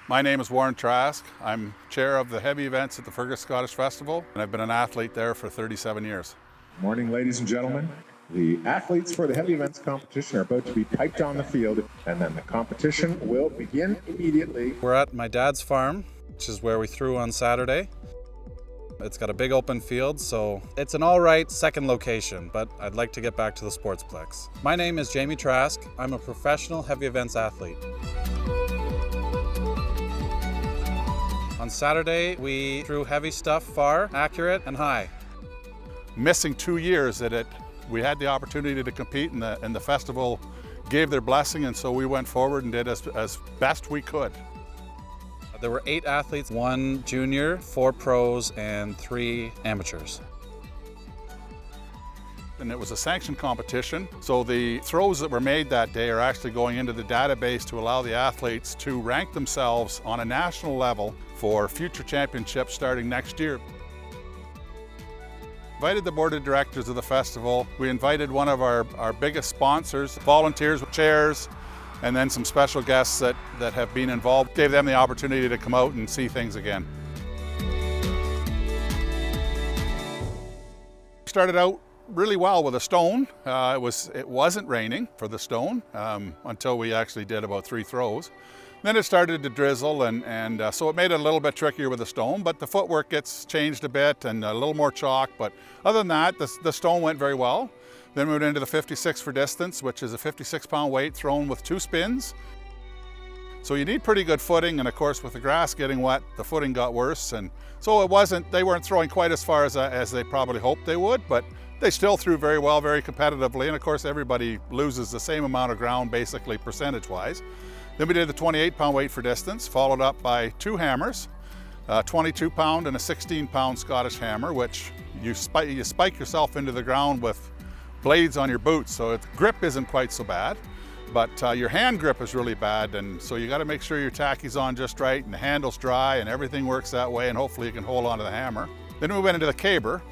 My name is Warren Trask. I'm chair of the heavy events at the Fergus Scottish Festival, and I've been an athlete there for 37 years. Morning, ladies and gentlemen. The athletes for the heavy events competition are about to be piped on the field, and then the competition will begin immediately. We're at my dad's farm, which is where we threw on Saturday. It's got a big open field, so it's an all right second location, but I'd like to get back to the Sportsplex. My name is Jamie Trask. I'm a professional heavy events athlete. On Saturday, we threw heavy stuff far, accurate, and high. Missing 2 years that we had the opportunity to compete, and the festival gave their blessing, and so we went forward and did as best we could. There were 8 athletes, 1 junior, 4 pros, and 3 amateurs. And it was a sanctioned competition, so the throws that were made that day are actually going into the database to allow the athletes to rank themselves on a national level for future championships starting next year. Invited the board of directors of the festival. We invited one of our biggest sponsors, volunteers with chairs, and then some special guests that have been involved. Gave them the opportunity to come out and see things again. Started out really well with a stone. It wasn't raining for the stone until we actually did about 3 throws. Then it started to drizzle, and so it made it a little bit trickier with the stone, but the footwork gets changed a bit and a little more chalk. But other than that, the stone went very well. Then we went into the 56 for distance, which is a 56-pound weight thrown with 2 spins. So you need pretty good footing, and of course with the grass getting wet, the footing got worse, and so they weren't throwing quite as far as they probably hoped they would, but they still threw very well, very competitively, and of course everybody loses the same amount of ground basically percentage-wise. Then we did the 28-pound weight for distance, followed up by 2 hammers, a 22-pound and a 16-pound Scottish hammer, which you spike yourself into the ground with blades on your boots, so the grip isn't quite so bad, but your hand grip is really bad, and so you got to make sure your tacky's on just right and the handle's dry and everything works that way, and hopefully you can hold on to the hammer. Then we went into the caber.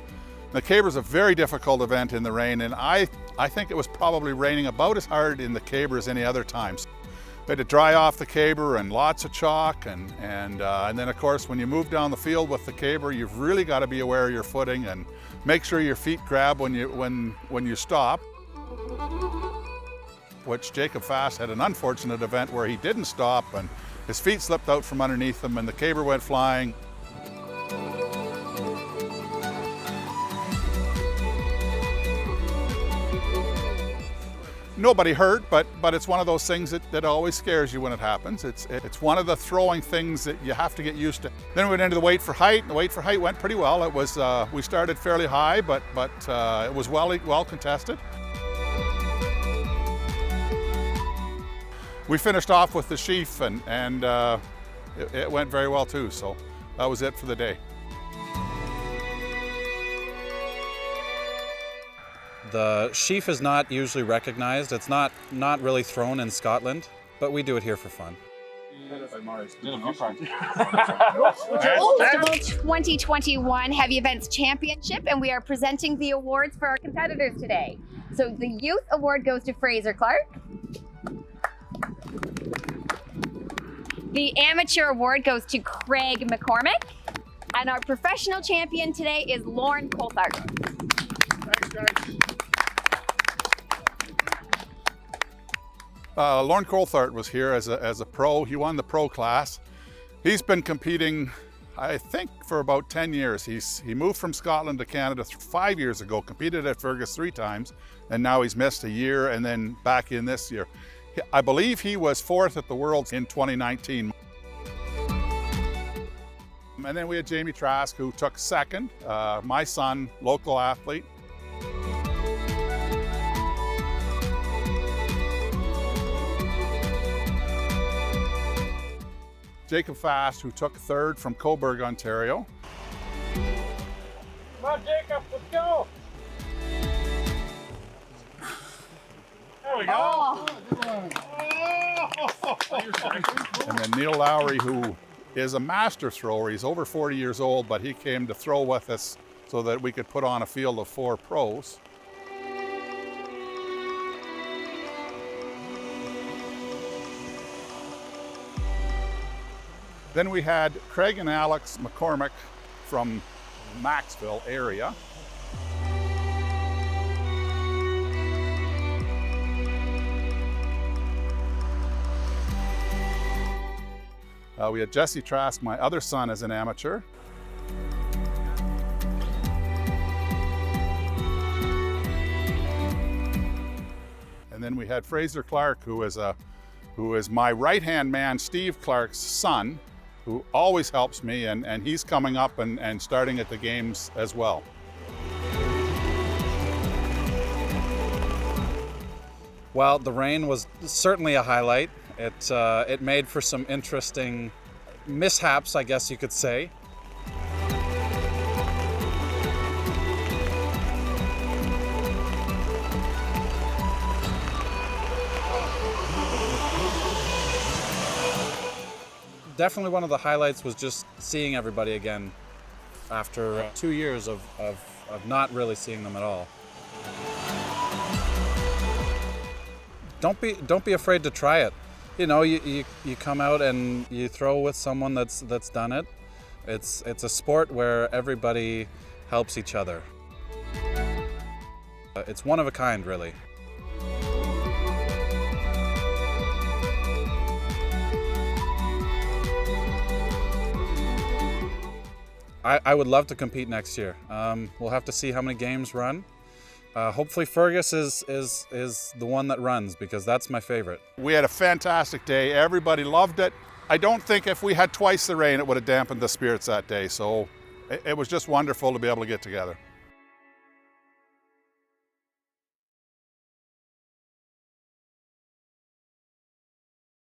The caber's a very difficult event in the rain, and I think it was probably raining about as hard in the caber as any other time. We had to dry off the caber and lots of chalk, and then of course when you move down the field with the caber, you've really got to be aware of your footing and make sure your feet grab when you stop. Which Jacob Fast had an unfortunate event where he didn't stop and his feet slipped out from underneath him and the caber went flying. Nobody hurt, but it's one of those things that always scares you when it happens. It's one of the throwing things that you have to get used to. Then we went into the weight for height, and the weight for height went pretty well. It was we started fairly high, but it was well contested. We finished off with the sheaf, and it went very well too. So that was it for the day. The sheaf is not usually recognized. It's not really thrown in Scotland, but we do it here for fun. Festival 2021 Heavy Events Championship, and we are presenting the awards for our competitors today. So the Youth Award goes to Fraser Clark. The Amateur Award goes to Craig McCormick. And our professional champion today is Lauren Coulthard. Thanks, guys. Lauren Coulthard was here as a pro. He won the pro class. He's been competing, I think, for about 10 years. He moved from Scotland to Canada 5 years ago, competed at Fergus 3 times, and now he's missed a year and then back in this year. I believe he was 4th at the Worlds in 2019. And then we had Jamie Trask, who took 2nd, my son, local athlete. Jacob Fast, who took 3rd from Coburg, Ontario. Come on, Jacob, let's go. There we go. Oh. And then Neil Lowry, who is a master thrower. He's over 40 years old, but he came to throw with us so that we could put on a field of 4 pros. Then we had Craig and Alex McCormick from Maxville area. We had Jesse Trask, my other son, as an amateur. And then we had Fraser Clark, who is my right-hand man, Steve Clark's son, who always helps me, and he's coming up and starting at the games as well. Well, the rain was certainly a highlight. It made for some interesting mishaps, I guess you could say. Definitely one of the highlights was just seeing everybody again after 2 years of not really seeing them at all. Don't be afraid to try it. You know, you come out and you throw with someone that's done it. It's a sport where everybody helps each other. It's one of a kind, really. I would love to compete next year. We'll have to see how many games run. Hopefully Fergus is the one that runs, because that's my favorite. We had a fantastic day. Everybody loved it. I don't think if we had twice the rain, it would have dampened the spirits that day. So it was just wonderful to be able to get together.